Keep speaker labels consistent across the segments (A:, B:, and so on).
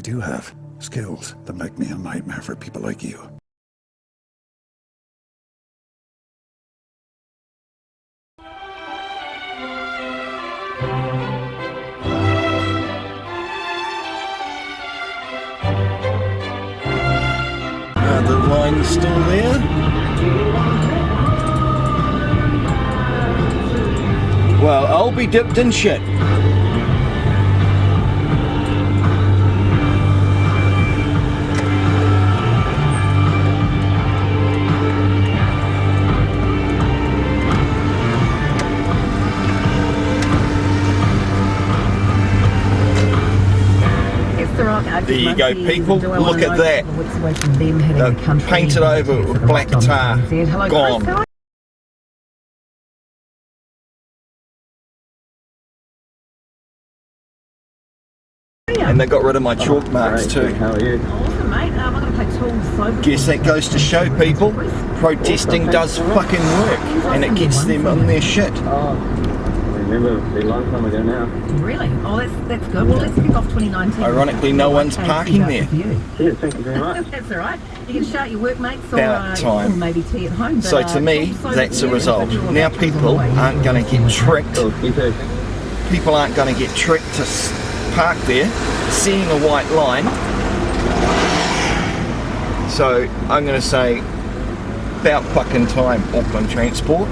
A: I do have skills that make me a nightmare for people like you.
B: The line's still there. Well, I'll be dipped in shit. There you go, people. Look at that. They've painted over with black tar. Gone. And they got rid of my chalk marks too.
C: How are you? Awesome, mate. I'm going to play tools sober.
B: Guess that goes to show people protesting does fucking work, and it gets them on their shit.
C: I remember a long time ago now.
D: Really? Oh, that's good. Well, let's kick off 2019.
B: Ironically, no one's parking there.
C: Yeah, thank you very much.
D: That's all right. You can shout your workmates
B: About time.
D: or maybe tea at home. But,
B: So to me, that's the result. Now people aren't going to get tricked.
C: You too.
B: People aren't going to get tricked to park there, seeing a white line. So I'm going to say, about fucking time, Auckland Transport.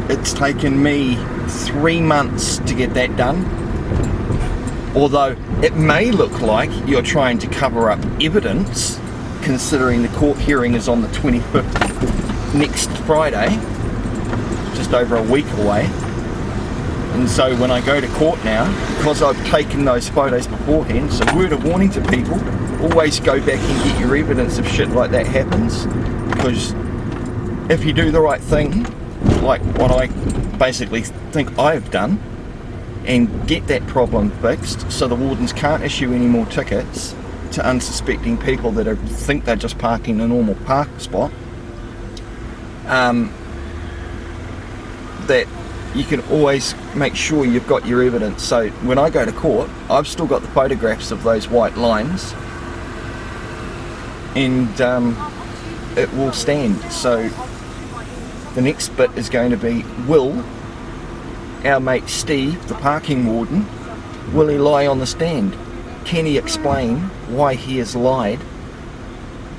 B: It's taken me 3 months to get that done. Although it may look like you're trying to cover up evidence, considering the court hearing is on the 25th next Friday, just over a week away. And so when I go to court now, because I've taken those photos beforehand, so word of warning to people, always go back and get your evidence if shit like that happens, because if you do the right thing, like what I basically think I've done, and get that problem fixed so the wardens can't issue any more tickets to unsuspecting people that think they're just parking a normal park spot, that you can always make sure you've got your evidence. So when I go to court, I've still got the photographs of those white lines, and it will stand. So the next bit is going to be, will our mate Steve, the parking warden, will he lie on the stand? Can he explain why he has lied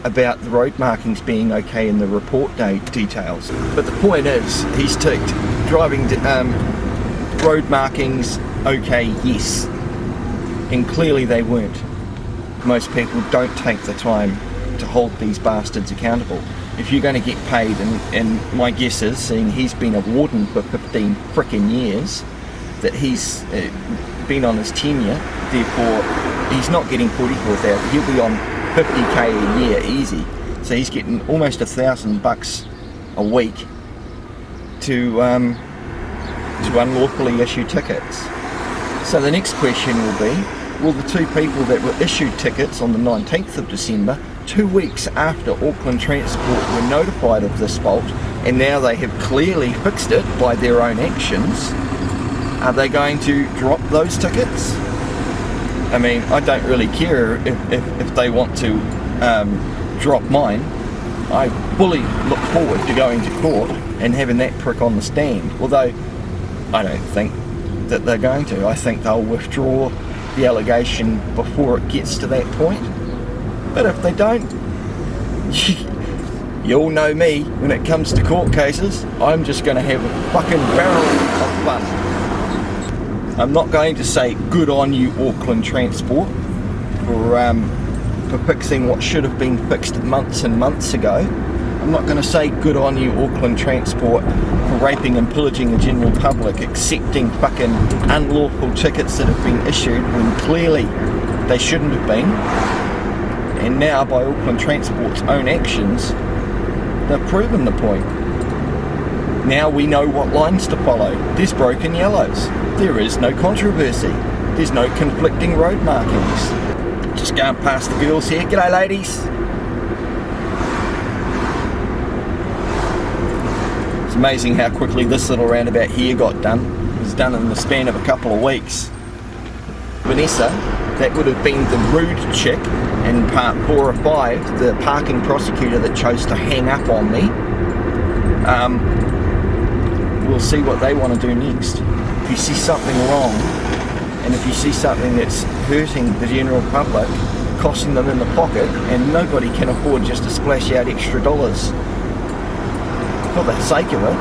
B: about the road markings being okay in the report day details? But the point is, he's ticked driving road markings okay, yes, and clearly they weren't. Most people don't take the time to hold these bastards accountable. If you're going to get paid, and my guess is, seeing he's been a warden for 15 frickin' years, that he's been on his tenure, therefore he's not getting 44,000, he'll be on 50k a year easy. So he's getting almost $1,000 a week to unlawfully issue tickets. So the next question will be, will the two people that were issued tickets on the 19th of December, 2 weeks after Auckland Transport were notified of this fault, and now they have clearly fixed it by their own actions, are they going to drop those tickets? I mean, I don't really care if they want to drop mine. I fully look forward to going to court and having that prick on the stand, although I don't think that they're going to. I think they'll withdraw the allegation before it gets to that point. But if they don't, you all know me, when it comes to court cases, I'm just going to have a fucking barrel of fun. I'm not going to say good on you, Auckland Transport, for fixing what should have been fixed months and months ago. I'm not going to say good on you, Auckland Transport, for raping and pillaging the general public, accepting fucking unlawful tickets that have been issued when clearly they shouldn't have been. And now, by Auckland Transport's own actions, they've proven the point. Now we know what lines to follow. There's broken yellows. There is no controversy. There's no conflicting road markings. Just going past the girls here. G'day, ladies. It's amazing how quickly this little roundabout here got done. It was done in the span of a couple of weeks. Vanessa that would have been the rude chick in part 4 or 5, the parking prosecutor that chose to hang up on me. We'll see what they want to do next. If you see something wrong, and if you see something that's hurting the general public, costing them in the pocket, and nobody can afford just to splash out extra dollars for the sake of it.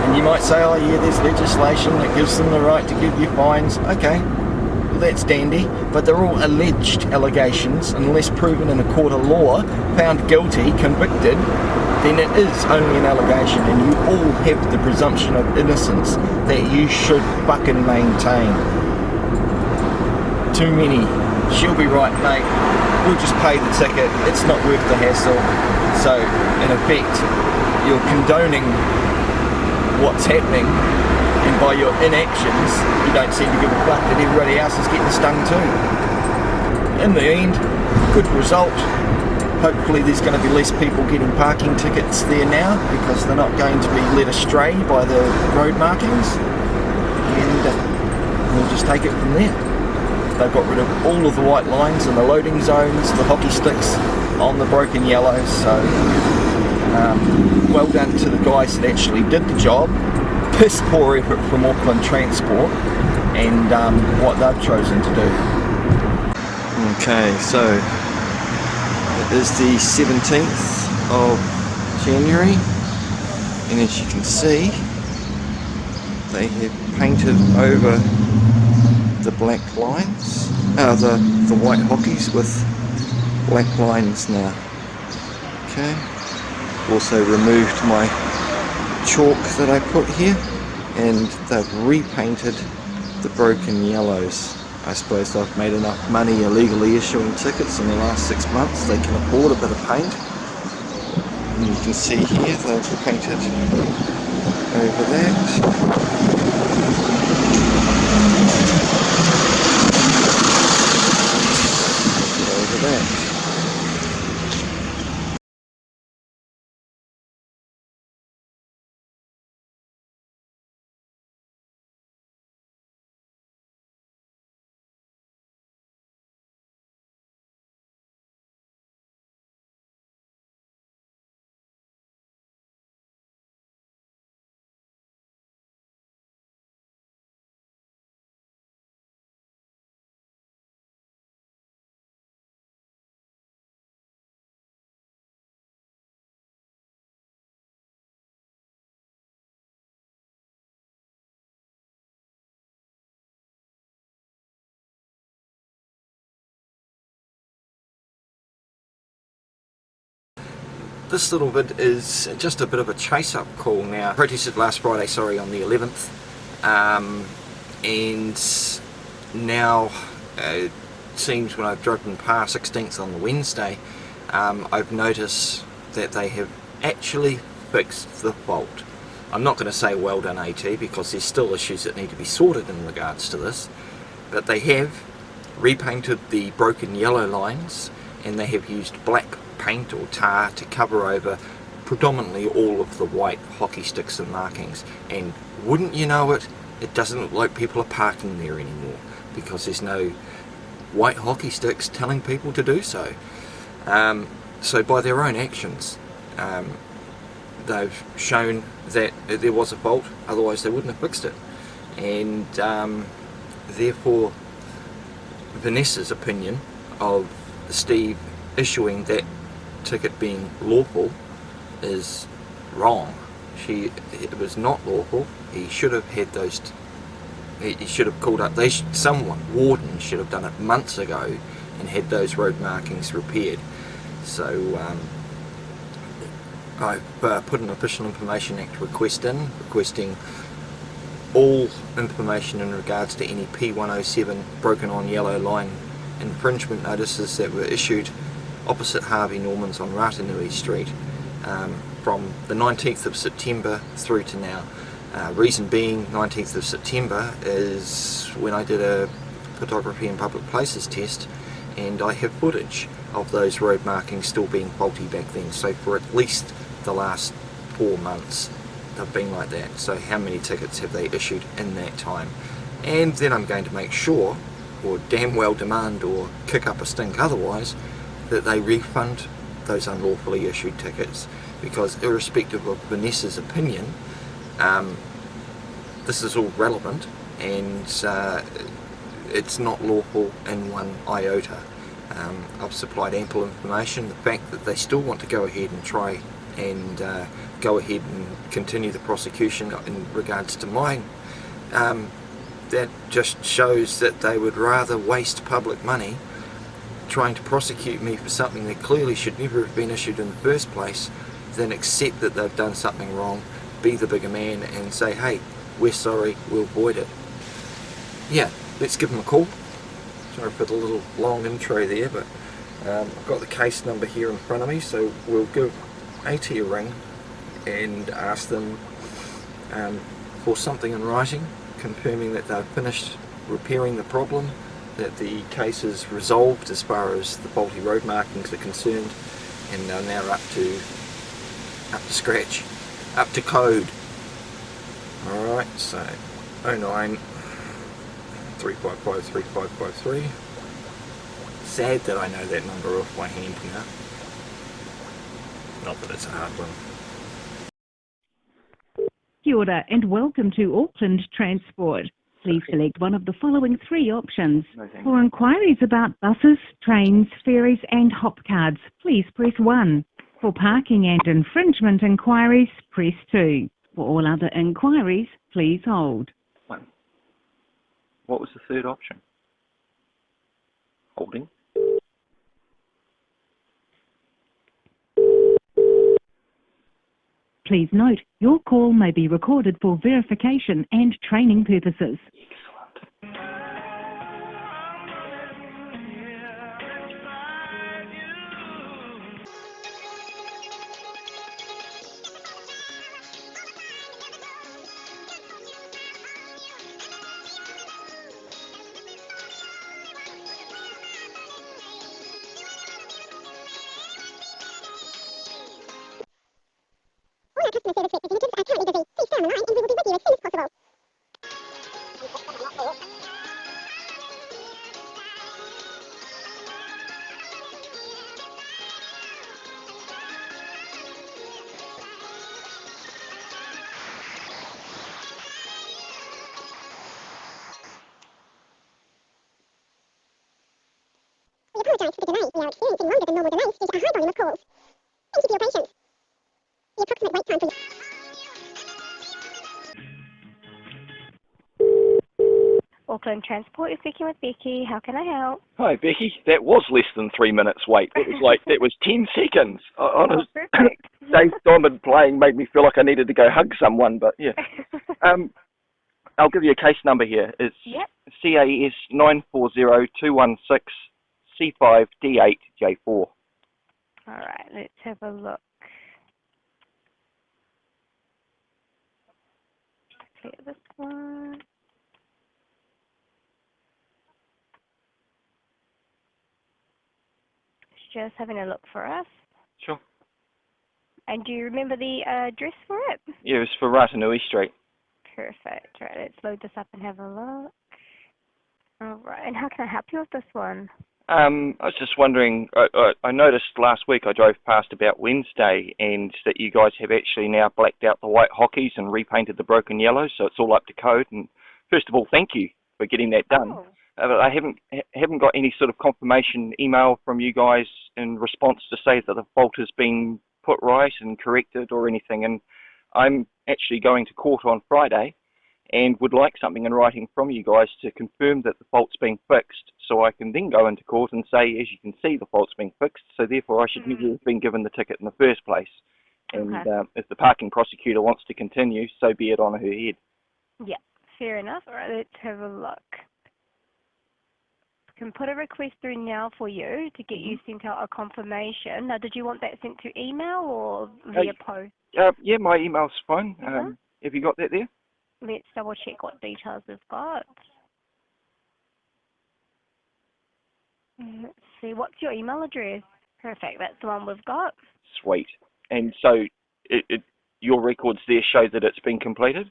B: And you might say, oh yeah, there's legislation that gives them the right to give you fines. Okay, well that's dandy, but they're all alleged allegations. Unless proven in a court of law, found guilty, convicted, then it is only an allegation, and you all have the presumption of innocence that you should fucking maintain. Too many. She'll be right, mate. We'll just pay the ticket. It's not worth the hassle. So, in effect, you're condoning what's happening, and by your inactions, you don't seem to give a fuck that everybody else is getting stung too. In the end, good result. Hopefully there's going to be less people getting parking tickets there now, because they're not going to be led astray by the road markings, and we'll just take it from there. They've got rid of all of the white lines and the loading zones, the hockey sticks on the broken yellows, so well done to the guys that actually did the job. Piss poor effort from Auckland Transport and what they've chosen to do. Okay, so it is the 17th of January, and as you can see, they have painted over the black lines, the white hockeys with black lines now. Okay, also removed my chalk that I put here, and they've repainted the broken yellows. I suppose they've made enough money illegally issuing tickets in the last 6 months, they can afford a bit of paint. And you can see here they've painted over that. Over that. This little bit is just a bit of a chase-up call now. Protested last Friday, on the 11th, and now it seems when I've driven past 16th on the Wednesday, I've noticed that they have actually fixed the fault. I'm not going to say well done AT, because there's still issues that need to be sorted in regards to this, but they have repainted the broken yellow lines, and they have used black paint or tar to cover over predominantly all of the white hockey sticks and markings. And wouldn't you know it, it doesn't look like people are parking there anymore, because there's no white hockey sticks telling people to do so. So by their own actions, they've shown that there was a fault, otherwise they wouldn't have fixed it. And therefore Vanessa's opinion of Steve issuing that ticket being lawful is wrong. It was not lawful. He should have had those. He should have called up. Warden should have done it months ago and had those road markings repaired. So I've put an Official Information Act request in, requesting all information in regards to any P107 broken on yellow line infringement notices that were issued opposite Harvey Norman's on Ratanui Street from the 19th of September through to now. Reason being, 19th of September is when I did a photography in public places test, and I have footage of those road markings still being faulty back then. So for at least the last 4 months they've been like that. So how many tickets have they issued in that time? And then I'm going to make sure or damn well demand or kick up a stink otherwise, that they refund those unlawfully issued tickets, because irrespective of Vanessa's opinion, this is all relevant, and it's not lawful in one iota. I've supplied ample information. The fact that they still want to go ahead and try and go ahead and continue the prosecution in regards to mine, that just shows that they would rather waste public money trying to prosecute me for something that clearly should never have been issued in the first place, than accept that they've done something wrong, be the bigger man and say, hey, we're sorry, we'll void it. Yeah, let's give them a call. Sorry for the little long intro there, but I've got the case number here in front of me, so we'll give AT a ring and ask them for something in writing confirming that they've finished repairing the problem, that the case is resolved as far as the faulty road markings are concerned, and they're now up to scratch, up to code. Alright, so 09 355 3553. Sad that I know that number off my hand now. Not that it's a hard one.
E: Kia ora and welcome to Auckland Transport. Please select one of the following three options. For inquiries about buses, trains, ferries and hop cards, please press 1. For parking and infringement inquiries, press 2. For all other inquiries, please hold.
F: 1. What was the third option? Holding.
E: Please note, your call may be recorded for verification and training purposes.
G: All our customer service representatives are currently busy. Please stay on the line and we will be with you as soon as possible. We apologise for the delay. We are experiencing longer than normal delays due to a high volume of calls. Thank you for your patience. The approximate wait time for Auckland Transport is speaking with Becky. How can I help?
F: Hi, Becky. That was less than 3 minutes wait. It was 10 seconds. Honest,
G: perfect.
F: Dave Diamond playing made me feel like I needed to go hug someone, but yeah. I'll give you a case number here. It's CAS 940216 C5D8J4.
G: All right, let's have a look. Okay, this one. Just having a look for us.
F: Sure.
G: And do you remember the address for it?
F: Yeah, it was for Ratanui Street.
G: Perfect. Right, let's load this up and have a look. All right, and how can I help you with this one?
F: I was just wondering, I noticed last week I drove past about Wednesday and that you guys have actually now blacked out the white hockeys and repainted the broken yellow, so it's all up to code. And first of all, thank you for getting that done.
G: Oh.
F: But I haven't got any sort of confirmation email from you guys in response to say that the fault has been put right and corrected or anything. And I'm actually going to court on Friday and would like something in writing from you guys to confirm that the fault's been fixed, so I can then go into court and say, as you can see, the fault's been fixed, so therefore I should never have been given the ticket in the first place. And if the parking prosecutor wants to continue, so be it on her head.
G: Yeah, fair enough. All right, let's have a look. I can put a request through now for you to get you sent out a confirmation. Now, did you want that sent to email or via post?
F: Yeah, my email's fine. Have you got that there?
G: Let's double check what details we've got. Let's see, what's your email address? Perfect, that's the one we've got.
F: Sweet. And so your records there show that it's been completed?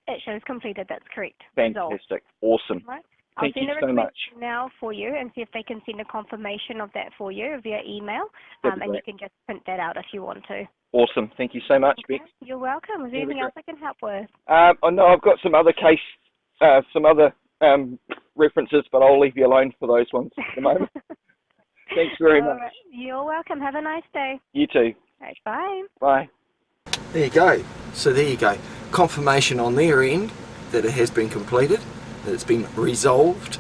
G: It shows completed, that's correct.
F: Fantastic. Awesome.
G: Right.
H: I'll
F: Thank you
H: send a
F: so
H: request
F: much.
H: now for you and see if they can send a confirmation of that for you via email,
F: That'd be
H: and you
F: great.
H: can just print that out if you want to.
F: Awesome. Thank you so much, Bex.
H: You're welcome. Is there
F: That'd be
H: anything else I can help with?
F: Oh no, I've got some other some other references, but I'll leave you alone for those ones at the moment. Thanks very much.
H: Right. You're welcome. Have a nice day.
F: You too.
H: Right, bye.
F: Bye.
B: There you go. So there you go. Confirmation on their end that it has been completed, that it's been resolved.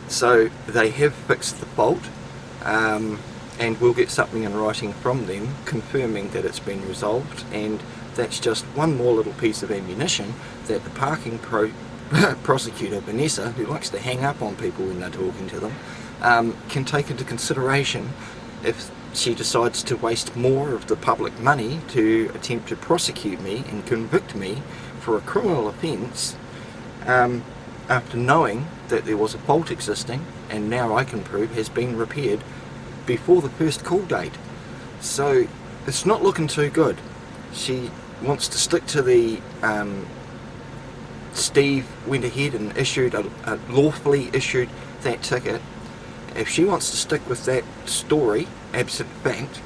B: So they have fixed the fault, and we'll get something in writing from them confirming that it's been resolved. And that's just one more little piece of ammunition that the parking prosecutor, Vanessa, who likes to hang up on people when they're talking to them, can take into consideration if she decides to waste more of the public money to attempt to prosecute me and convict me for a criminal offence, after knowing that there was a fault existing and now I can prove has been repaired before the first call date. So it's not looking too good. She wants to stick to the Steve went ahead and issued lawfully issued that ticket. If she wants to stick with that story, absent fact,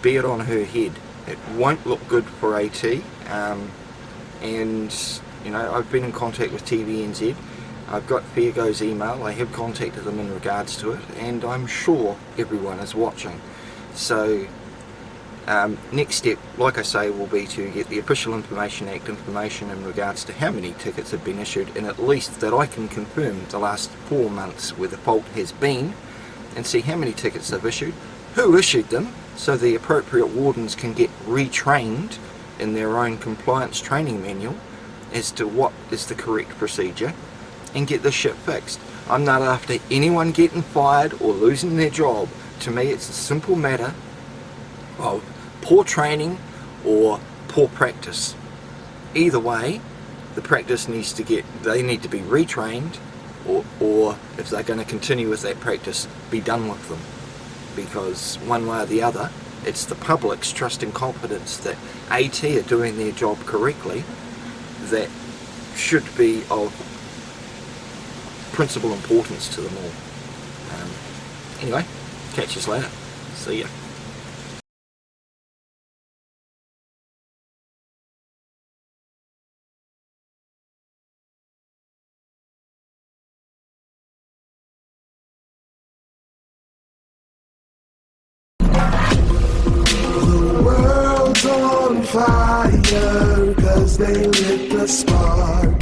B: be it on her head. It won't look good for AT, and you know, I've been in contact with TVNZ. I've got Fairgo's email. I have contacted them in regards to it, and I'm sure everyone is watching. So next step, like I say, will be to get the Official Information Act information in regards to how many tickets have been issued, and at least that I can confirm the last 4 months where the fault has been, and see how many tickets they've issued, who issued them, so the appropriate wardens can get retrained in their own compliance training manual as to what is the correct procedure, and get this shit fixed. I'm not after anyone getting fired or losing their job. To me, it's a simple matter of poor training or poor practice. Either way, the practice needs to they need to be retrained, or if they're going to continue with that practice, be done with them. Because one way or the other, it's the public's trust and confidence that AT are doing their job correctly that should be of principal importance to them all. Anyway, catch us later. See ya.
I: World's on fire 'cause they lit the spark.